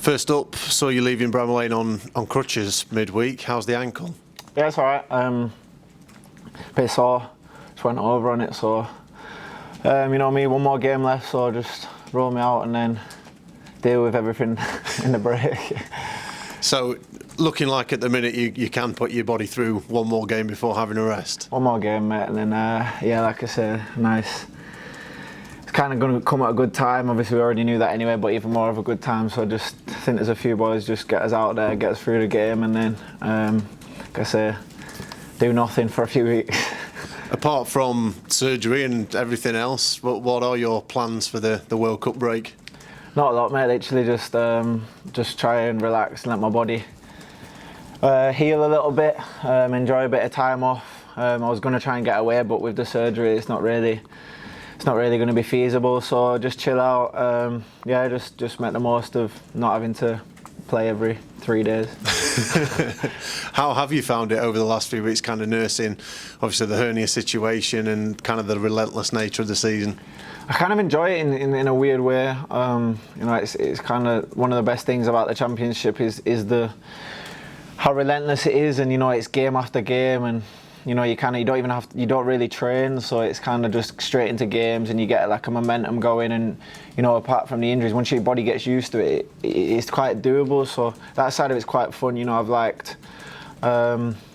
First up, saw you leaving Bramall Lane on crutches midweek. How's the ankle? Yeah, it's alright. Bit sore. Just went over on it, so you know me, one more game left, so just roll me out and then deal with everything in the break. So, looking like at the minute you can put your body through one more game before having a rest? One more game, mate, and then yeah, like I said, nice. It's kind of going to come at a good time. Obviously, we already knew that anyway, but even more of a good time. So I just think there's a few boys just get us out there, get us through the game, and then, like I say, do nothing for a few weeks. Apart from surgery and everything else, what are your plans for the World Cup break? Not a lot, mate. Literally just try and relax and let my body heal a little bit, enjoy a bit of time off. I was going to try and get away, but with the surgery, it's not really going to be feasible. So just chill out. Yeah, just make the most of not having to play every 3 days. How have you found it over the last few weeks, kind of nursing, obviously the hernia situation and kind of the relentless nature of the season? I kind of enjoy it in a weird way. You know, it's kind of one of the best things about the championship is how relentless it is, and you know it's game after game, and you know you don't really train, so it's kind of just straight into games, and you get like a momentum going, and you know apart from the injuries, once your body gets used to it, it's quite doable. So that side of it's quite fun. You know, I've liked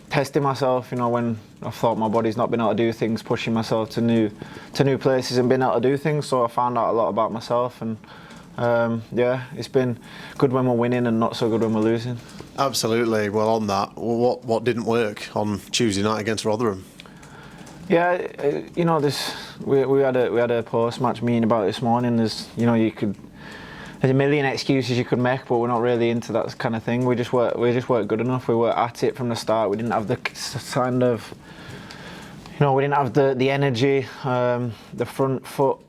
testing myself. You know, when I thought my body's not been able to do things, pushing myself to new places and being able to do things. So I found out a lot about myself, and yeah, it's been good when we're winning and not so good when we're losing. Absolutely. Well, on that, what didn't work on Tuesday night against Rotherham? Yeah, you know, we had a post-match meeting about it this morning. There's a million excuses you could make, but we're not really into that kind of thing. We just weren't good enough. We were at it from the start. We didn't have the kind of, you know, we didn't have the energy, the front foot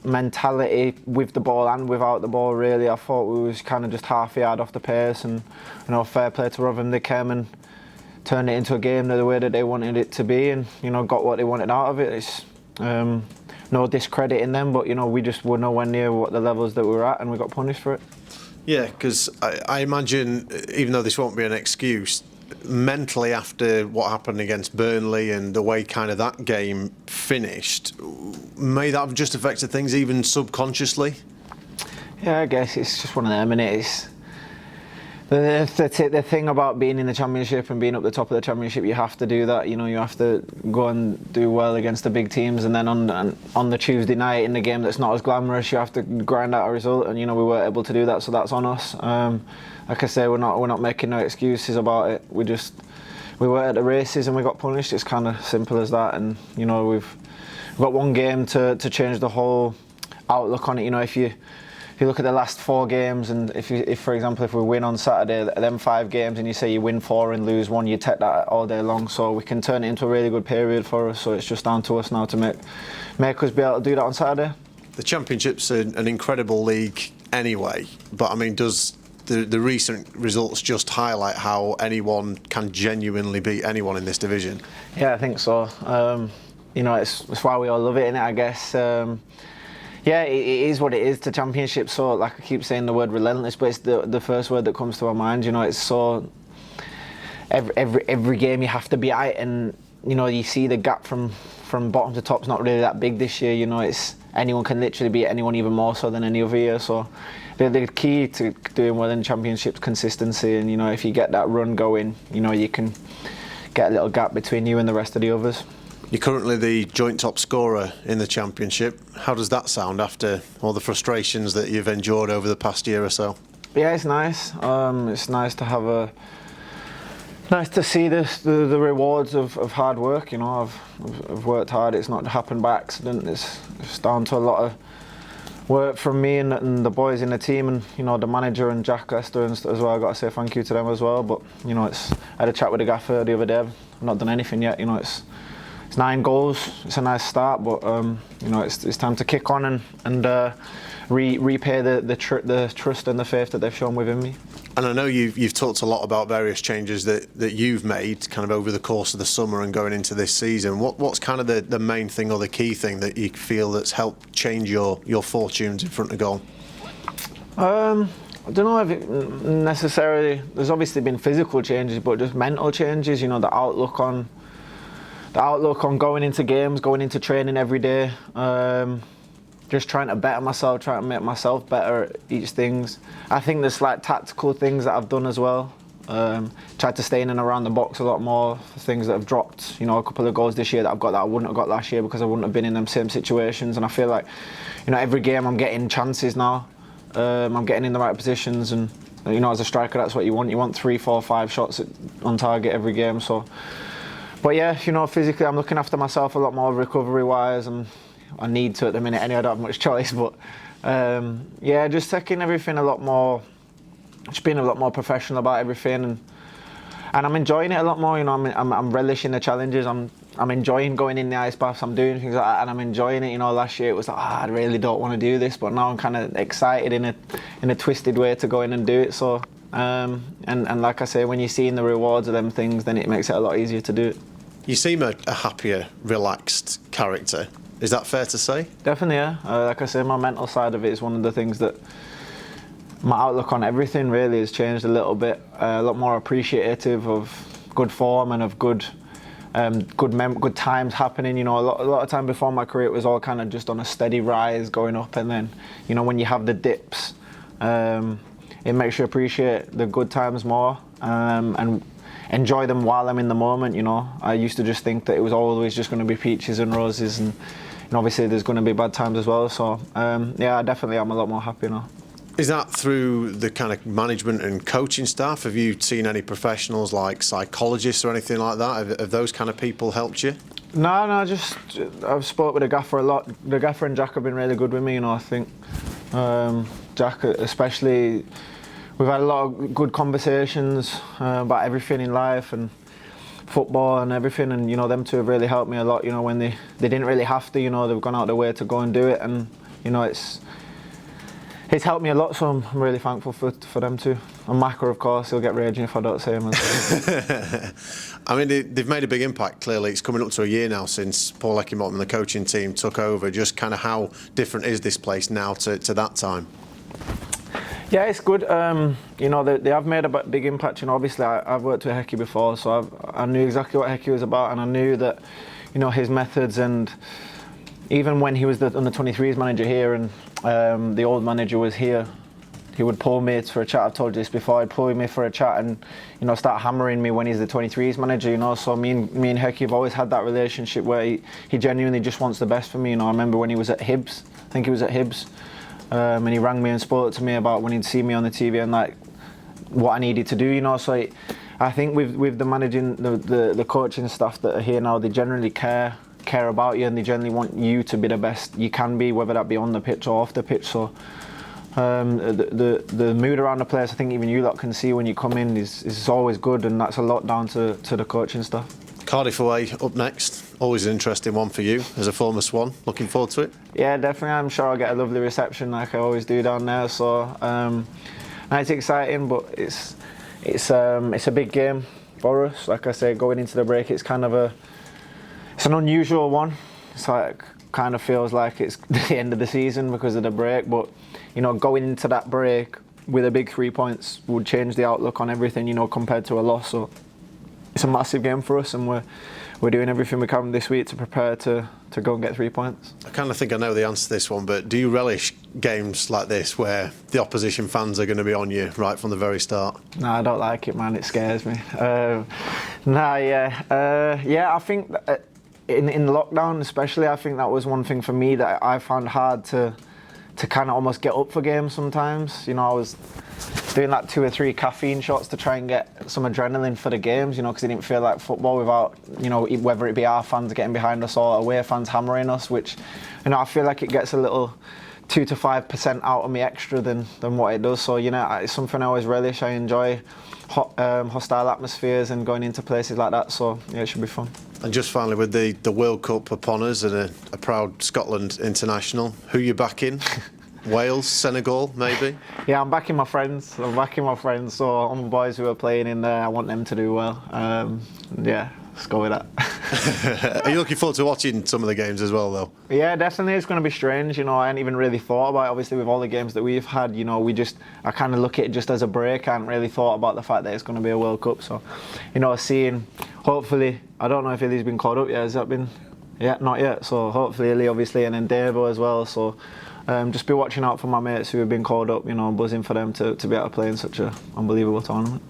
mentality with the ball and without the ball. Really, I thought we was kind of just half a yard off the pace, and you know, fair play to Rotherham. They came and turned it into a game the way that they wanted it to be, and you know, got what they wanted out of it. It's no discredit in them, but you know, we just were nowhere near what the levels that we were at, and we got punished for it. Yeah, because I imagine, even though this won't be an excuse, mentally after what happened against Burnley and the way kind of that game finished, may that have just affected things even subconsciously? Yeah, I guess it's just one of them, and it's the thing about being in the championship and being up the top of the championship. You have to do that. You know, you have to go and do well against the big teams, and then on the Tuesday night in the game that's not as glamorous, you have to grind out a result, and you know we weren't able to do that, so that's on us. Like I say, we're not making no excuses about it. We were at the races and we got punished. It's kind of simple as that, and you know we've got one game to change the whole outlook on it. You know, if you look at the last 4 games, and if for example if we win on Saturday, them 5 games, and you say you win 4 and lose 1, you take that all day long. So we can turn it into a really good period for us. So it's just down to us now to make us be able to do that on Saturday. The Championship's an incredible league anyway, but I mean, does the recent results just highlight how anyone can genuinely beat anyone in this division? Yeah, I think so. You know, it's why we all love it, innit, I guess. Yeah, it is what it is, the Championship. So, like I keep saying the word relentless, but it's the first word that comes to our mind. You know, it's so every game you have to be at, and you know you see the gap from bottom to top's not really that big this year. You know, it's anyone can literally beat anyone, even more so than any other year. So the key to doing well in Championship's consistency, and you know if you get that run going, you know you can get a little gap between you and the rest of the others. You're currently the joint top scorer in the Championship. How does that sound after all the frustrations that you've endured over the past year or so? Yeah, it's nice. It's nice to have nice to see the rewards of hard work. You know, I've worked hard. It's not happened by accident. It's down to a lot of work from me and the boys in the team, and you know the manager and Jack Lester as well. I've got to say thank you to them as well. But you know, I had a chat with the gaffer the other day. I've not done anything yet. You know, it's 9 goals. It's a nice start, but you know it's time to kick on and repay the trust and the faith that they've shown within me. And I know you've talked a lot about various changes that you've made kind of over the course of the summer and going into this season. What's kind of the main thing or the key thing that you feel that's helped change your fortunes in front of goal? I don't know if it necessarily. There's obviously been physical changes, but just mental changes. You know, the outlook on going into games, going into training every day. Just trying to better myself, trying to make myself better at each things. I think there's like tactical things that I've done as well. Tried to stay in and around the box a lot more for things that have dropped. You know, a couple of goals this year that I've got that I wouldn't have got last year because I wouldn't have been in them same situations. And I feel like, you know, every game I'm getting chances now. I'm getting in the right positions, and you know, as a striker, that's what you want. You want 3, 4, 5 shots on target every game. So, but yeah, you know, physically, I'm looking after myself a lot more recovery-wise, and I need to at the minute. Anyway, I don't have much choice, but yeah, just taking everything a lot more. Just being a lot more professional about everything, and I'm enjoying it a lot more. You know, I'm relishing the challenges. I'm enjoying going in the ice baths. I'm doing things like that, and I'm enjoying it. You know, last year it was like, I really don't want to do this, but now I'm kind of excited in a twisted way to go in and do it. So, and like I say, when you're seeing the rewards of them things, then it makes it a lot easier to do it. You seem a happier, relaxed character. Is that fair to say? Definitely, yeah. Like I say, my mental side of it is one of the things that. My outlook on everything really has changed a little bit. A lot more appreciative of good form and of good times happening. You know, a lot of time before my career, it was all kind of just on a steady rise going up, and then, you know, when you have the dips, it makes you appreciate the good times more and enjoy them while I'm in the moment. You know, I used to just think that it was always just going to be peaches and roses, and obviously there's going to be bad times as well. So yeah, definitely I'm a lot more happy now. Is that through the kind of management and coaching staff? Have you seen any professionals like psychologists or anything like that? Have those kind of people helped you? No, just I've spoke with the gaffer a lot. The gaffer and Jack have been really good with me, you know, I think. Jack especially, we've had a lot of good conversations about everything in life and football and everything, and, you know, them two have really helped me a lot, you know, when they didn't really have to, you know, they've gone out of their way to go and do it, and, you know, it's helped me a lot, so I'm really thankful for them too. And Maka, of course, he'll get raging if I don't say him. I mean, they've made a big impact, clearly. It's coming up to a year now since Paul Eckenbottom and the coaching team took over. Just kind of how different is this place now to that time? Yeah, it's good. You know, they have made a big impact. You know, obviously, I've worked with Hecky before, so I knew exactly what Hecky was about, and I knew that, you know, his methods, and even when he was the under-23s manager here and the old manager was here, he would pull me for a chat. I've told you this before. He'd pull me for a chat and, you know, start hammering me when he's the 23s manager. You know, so me and Hecky have always had that relationship where he genuinely just wants the best for me. You know, I remember when he was at Hibs. I think he was at Hibs, and he rang me and spoke to me about when he'd see me on the TV and like what I needed to do. You know, so I think with the managing the coaching staff that are here now, they generally care about you, and they generally want you to be the best you can be, whether that be on the pitch or off the pitch. So the mood around the place, I think even you lot can see when you come in, is always good, and that's a lot down to the coaching staff. Cardiff away up next. Always an interesting one for you as a former Swan. Looking forward to it? Yeah, definitely. I'm sure I'll get a lovely reception like I always do down there. So it's exciting, but it's a big game for us. Like I say, going into the break, it's an unusual one. It's like kind of feels like it's the end of the season because of the break, but, you know, going into that break with a big 3 points would change the outlook on everything, you know, compared to a loss. So it's a massive game for us, and we're doing everything we can this week to prepare to go and get 3 points. I kind of think I know the answer to this one, but do you relish games like this where the opposition fans are going to be on you right from the very start? No, I don't like it, man. It scares me. I think that in lockdown especially, I think that was one thing for me that I found hard to kind of almost get up for games sometimes. You know, I was doing like 2 or 3 caffeine shots to try and get some adrenaline for the games, you know, because it didn't feel like football without, you know, whether it be our fans getting behind us or away fans hammering us, which, you know, I feel like it gets a little 2 to 5% out of me extra than what it does. So, you know, it's something I always relish. I enjoy hostile atmospheres and going into places like that. So, yeah, it should be fun. And just finally, with the World Cup upon us and a proud Scotland international, who you backing? Wales, Senegal, maybe? Yeah, I'm backing my friends. So all my boys who are playing in there, I want them to do well. Yeah, let's go with that. Are you looking forward to watching some of the games as well, though? Yeah, definitely. It's going to be strange. You know, I hadn't even really thought about it. Obviously, with all the games that we've had, you know, I kind of look at it just as a break. I hadn't really thought about the fact that it's going to be a World Cup. So, you know, hopefully, I don't know if Illy's been called up yet. Has that been? Yeah, not yet. So hopefully Illy, obviously, and then Davo as well. So just be watching out for my mates who have been called up, you know, buzzing for them to be able to play in such an unbelievable tournament.